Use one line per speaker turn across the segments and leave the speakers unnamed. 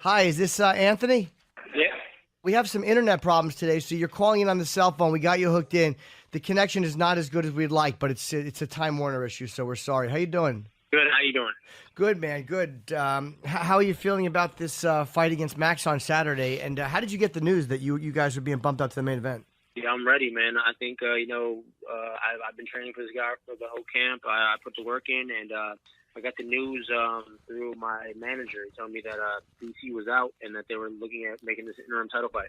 Hi, is this Anthony?
Yeah.
We have some internet problems today, so you're calling in on the cell phone. We got you hooked in. The connection is not as good as we'd like, but it's a Time Warner issue, so we're sorry. How you doing?
Good. How you doing?
Good, man. Good. How are you feeling about this fight against Max on Saturday? And how did you get the news that you guys were being bumped up to the main event?
Yeah, I'm ready, man. I think I've been training for this guy for the whole camp. I put the work in, and I got the news through my manager. He told me that DC was out and that they were looking at making this interim title fight.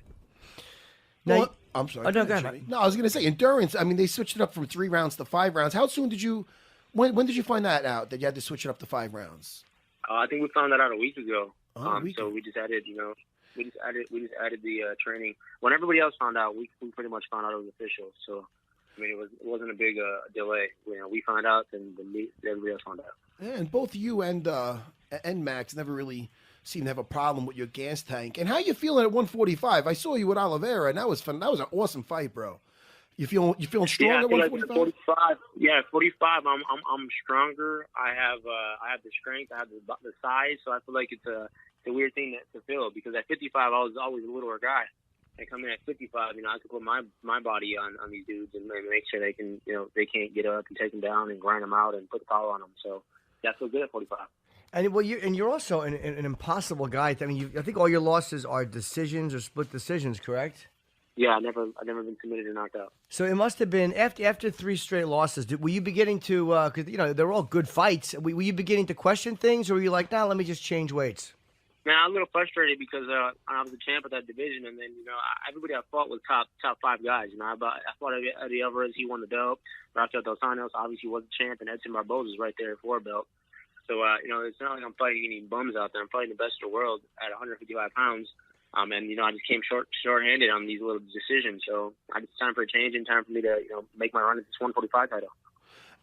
Now,
I'm sorry.
Oh, no, go ahead.
Jimmy. No, I was going to say endurance. I mean, they switched it up from 3 rounds to 5 rounds. How soon did you? When did you find that out that you had to switch it up to 5 rounds?
I think we found that out a week ago.
Oh, a week
so
ago.
we just added, we just added the training. When everybody else found out, we pretty much found out it was official. So, I mean, it wasn't a big delay. We found out, and everybody else found out.
Yeah, and both you and Max never really seemed to have a problem with your gas tank. And how you feeling at 145? I saw you with Oliveira, and that was fun. That was an awesome fight, bro. You feeling strong
Yeah,
at
I feel like
145?
45. Yeah, 45. I'm stronger. I have the strength. I have the size. So I feel like it's a weird thing to feel, because at 55 I was always a littler guy. And coming at 55, I could put my body on these dudes and make sure they can, they can't get up and take them down and grind them out and put the power on them. So yeah, I feel good at 45.
And you're also an impossible guy. I mean, I think all your losses are decisions or split decisions, correct?
Yeah, I've never been submitted or knocked out.
So it must have been after 3 straight losses. Were you beginning to? Because they're all good fights. Were you beginning to question things, or were you like, nah, let me just change weights?
Now I'm a little frustrated because I was the champ of that division, and then everybody I fought was top 5 guys. I fought Eddie Alvarez, he won the belt. Rafael Dos Anjos obviously was the champ, and Edson Barboza is right there for a belt. So it's not like I'm fighting any bums out there. I'm fighting the best in the world at 155 pounds. And I just came short-handed on these little decisions. So it's time for a change and time for me to make my run at this 145 title.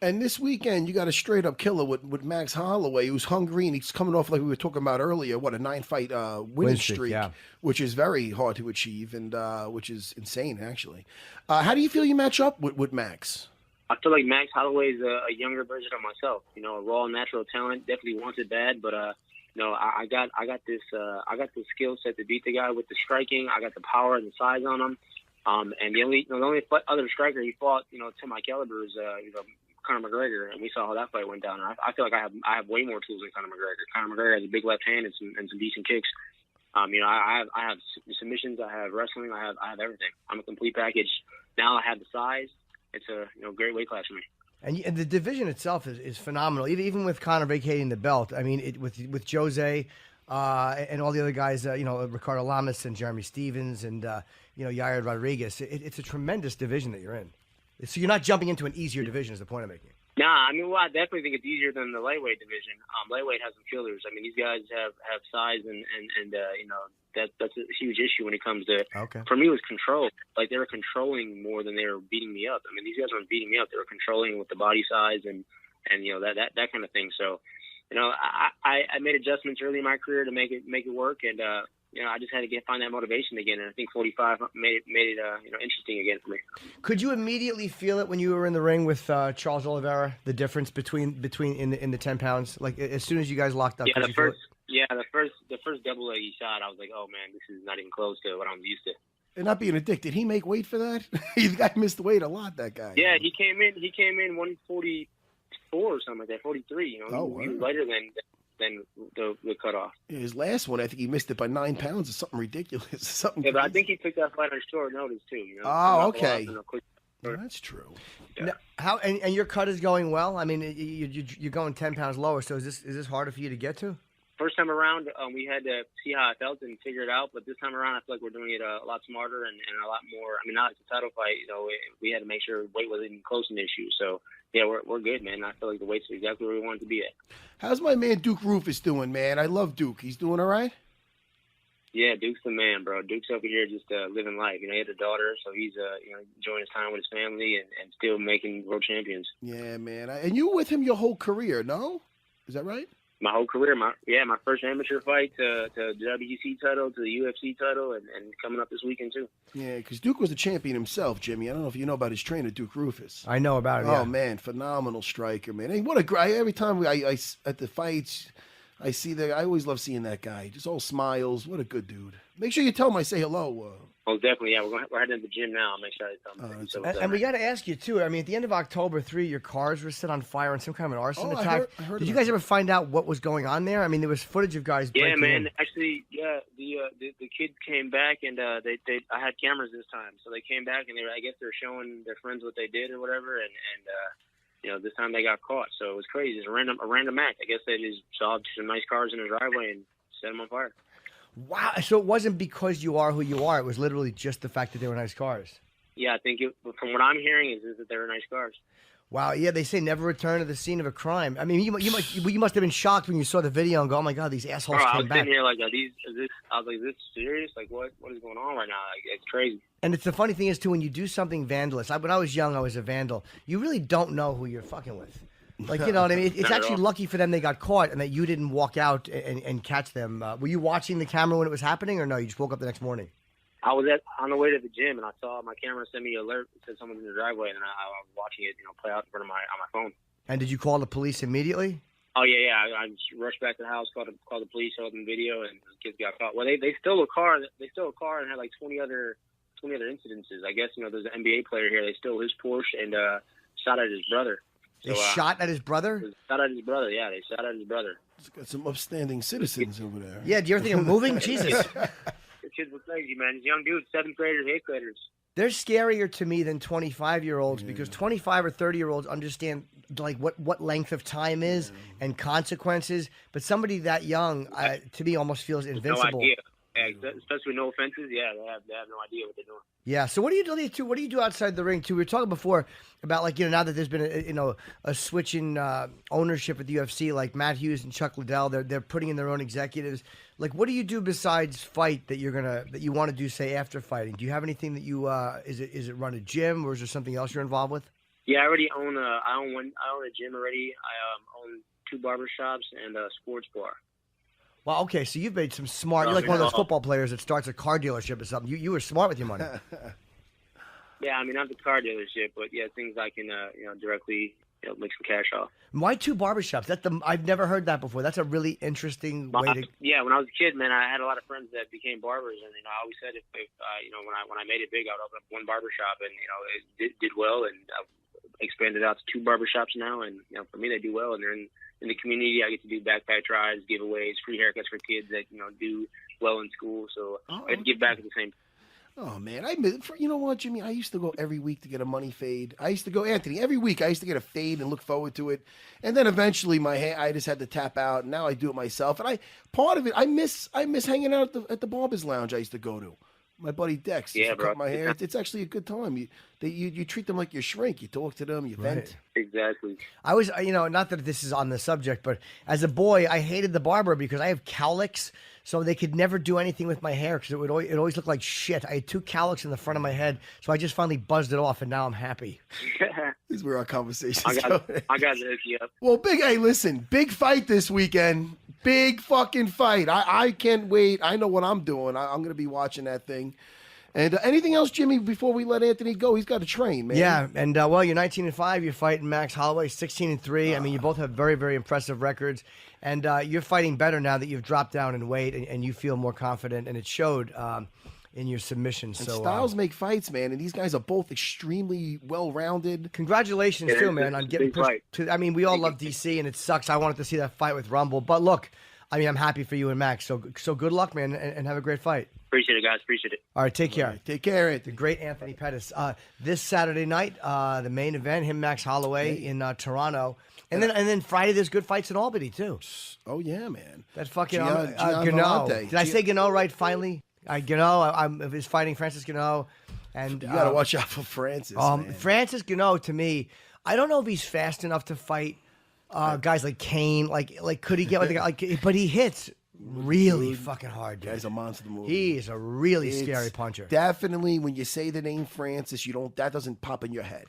And this weekend, you got a straight-up killer with Max Holloway, who's hungry, and he's coming off, like we were talking about earlier, a 9-fight winning streak,
yeah.
which is very hard to achieve, and which is insane, actually. How do you feel you match up with Max?
I feel like Max Holloway is a younger version of myself. A raw, natural talent. Definitely wants it bad, but I got this skill set to beat the guy with the striking. I got the power and the size on him. And the only other striker he fought, to my caliber is Conor McGregor, and we saw how that fight went down. And I feel like I have way more tools than Conor McGregor. Conor McGregor has a big left hand and some decent kicks. I have submissions, I have wrestling, I have everything. I'm a complete package. Now I have the size. It's a great weight class for me.
And the division itself is phenomenal. Even with Conor vacating the belt, I mean, with Jose and all the other guys, Ricardo Lamas and Jeremy Stevens and Yair Rodriguez, it's a tremendous division that you're in. So you're not jumping into an eeasier division, is the point I'm making.
Nah, I definitely think it's easier than the lightweight division. Lightweight has some killers. I mean, these guys have size and that's a huge issue when it comes to.
Okay. For
me, it was control. Like, they were controlling more than they were beating me up. I mean, these guys weren't beating me up; they were controlling with the body size and that kind of thing. So, I made adjustments early in my career to make it work, and I just had to find that motivation again. And I think 45 made it interesting again for me.
Could you immediately feel it when you were in the ring with Charles Oliveira? The difference between in the 10 pounds, like as soon as you guys locked up.
Yeah, the first double leg he shot, I was like, oh man, this is not even close to what I'm used to.
And not being a dick, did he make weight for that? The guy missed weight a lot. That guy.
Yeah, he came in 144 or something like that, 43. He was lighter than the cutoff.
His last one, I think he missed it by 9 pounds or something ridiculous.
Yeah, but I think he took that fight on short notice too.
Oh, okay.
Well,
that's true.
Yeah.
Now, how and your cut is going well? I mean, you're going 10 pounds lower. So is this harder for you to get to?
First time around, we had to see how I felt and figure it out. But this time around, I feel like we're doing it a lot smarter and a lot more. I mean, now it's a title fight. We had to make sure weight wasn't even close an issue. So yeah, we're good, man. I feel like the weight's exactly where we wanted to be at.
How's my man Duke Rufus doing, man? I love Duke. He's doing all right?
Yeah, Duke's the man, bro. Duke's over here just living life. He had a daughter, so he's enjoying his time with his family and still making world champions.
Yeah, man. And you were with him your whole career, no? Is that right?
My whole career, my first amateur fight to the WGC title, to the UFC title, and coming up this weekend too.
Yeah, because Duke was the champion himself, Jimmy. I don't know if you know about his trainer, Duke Rufus.
I know about him.
Oh man, phenomenal striker, man. Hey, what a great! Every time I at the fights, I see that. I always love seeing that guy. Just all smiles. What a good dude. Make sure you tell him I say hello.
Oh, definitely. Yeah, we're heading to the gym now. I'll make sure I tell him.
And we got to ask you too. I mean, at the end of October 3, your cars were set on fire in some kind of an arson attack.
I heard
Did you guys ever find out what was going on there? I mean, there was footage of guys.
Yeah,
breaking
man.
in.
Actually, yeah. The kids came back and I had cameras this time, so they came back and I guess they're showing their friends what they did or whatever, and this time they got caught. So it was crazy. It's a random act. I guess they just saw some nice cars in the driveway and set them on fire.
Wow. So it wasn't because you are who you are. It was literally just the fact that they were nice cars.
Yeah, I think from what I'm hearing is that they were nice cars.
Wow. Yeah, they say never return to the scene of a crime. I mean, you must have been shocked when you saw the video and go, "Oh my God, these assholes
I
came
was
back."
sitting here like, I was like, is this serious? Like, what is going on right now? Like, it's crazy.
And it's the funny thing is too, when you do something vandalous. When I was young, I was a vandal. You really don't know who you're fucking with. Like, you know what I mean? It's actually lucky for them they got caught and that you didn't walk out and catch them. Were you watching the camera when it was happening, or no? You just woke up the next morning?
I was on the way to the gym, and I saw my camera send me an alert that said someone's in the driveway, and I was watching it, play out in front of on my phone.
And did you call the police immediately?
Oh yeah. I just rushed back to the house, called the police, showed them video, and the kids got caught. Well, they stole a car. They stole a car and had like 20 other incidences. I guess there's an NBA player here. They stole his Porsche and shot at his brother.
They shot at his brother?
Shot at his brother, yeah. They shot at his brother.
He's got some upstanding citizens over there.
Yeah, do you ever think of moving? Jesus.
The kids were crazy, man. These young dudes, 7th graders, 8th graders.
They're scarier to me than 25-year-olds because 25 or 30-year-olds understand like what length of time is and consequences. But somebody that young, to me, almost feels invincible.
No idea. Yeah, especially with no offenses. Yeah, they have no idea what they're doing.
Yeah. So what do you do too? What do you do outside the ring too? We were talking before about now that there's been a switch in ownership at the UFC, like Matt Hughes and Chuck Liddell, they're putting in their own executives. Like, what do you do besides fight that you want to do, say, after fighting? Do you have anything that you is it run a gym, or is there something else you're involved with?
Yeah, I already own I own a gym already. I own 2 barbershops and a sports bar.
Well, okay, so you've made some smart. You're like one of those football players that starts a car dealership or something. You were smart with your money.
Yeah, I mean, not the car dealership, but yeah, things I can directly make some cash off.
Why 2 barbershops? I've never heard that before. That's a really interesting way to.
Yeah, when I was a kid, man, I had a lot of friends that became barbers, and I always said if when I made it big, I would open up 1 barbershop, and it did well, and I've expanded out to 2 barbershops now, and for me, they do well, and they're in the community. I get to do backpack drives, giveaways, free haircuts for kids that do well in school, so I get to give back at the same time.
Oh, man. You know what, Jimmy? I used to go every week to get a money fade. I used to go, Anthony, every week I used to get a fade and look forward to it. And then eventually I just had to tap out, and now I do it myself. And part of it, I miss hanging out at the Barber's Lounge I used to go to. My buddy Dex used to cut my hair. It's actually a good time. You treat them like your shrink. You talk to them. You vent.
Exactly.
I was, not that this is on the subject, but as a boy, I hated the barber because I have cowlicks, so they could never do anything with my hair because it always looked like shit. I had 2 cowlicks in the front of my head, so I just finally buzzed it off, and now I'm happy.
This is where our conversations
go. I got to hook you up.
Well, listen, big fight this weekend. Big fucking fight. I can't wait. I know what I'm doing. I'm going to be watching that thing. And anything else, Jimmy, before we let Anthony go? He's got to train, man.
Yeah, and you're 19-5. You're fighting Max Holloway, 16-3. I mean, you both have very, very impressive records. And you're fighting better now that you've dropped down in weight and you feel more confident. And it showed in your submissions.
And
so
styles make fights, man. And these guys are both extremely well-rounded.
Congratulations, too, man, on getting pushed to. I mean, we all love DC, and it sucks. I wanted to see that fight with Rumble. But look, I mean, I'm happy for you and Max. So good luck, man, and have a great fight.
Appreciate it, guys. Appreciate it.
All right, take care.
Right, take care, Anthony.
The great Anthony Pettis. This Saturday night, the main event, him, Max Holloway in Toronto. And then Friday, there's good fights in Albany, too.
Oh, yeah, man.
That fucking
Gano.
Did I say Gano right, finally? Gano, I'm fighting Francis Gano. And
you got to watch out for Francis, man.
Francis Gano, to me, I don't know if he's fast enough to fight guys like Kane. Like could he get with the guy? But he hits really fucking hard, dude.
Guy's a monster movie.
He is a really scary puncher.
Definitely, when you say the name Francis, that doesn't pop in your head.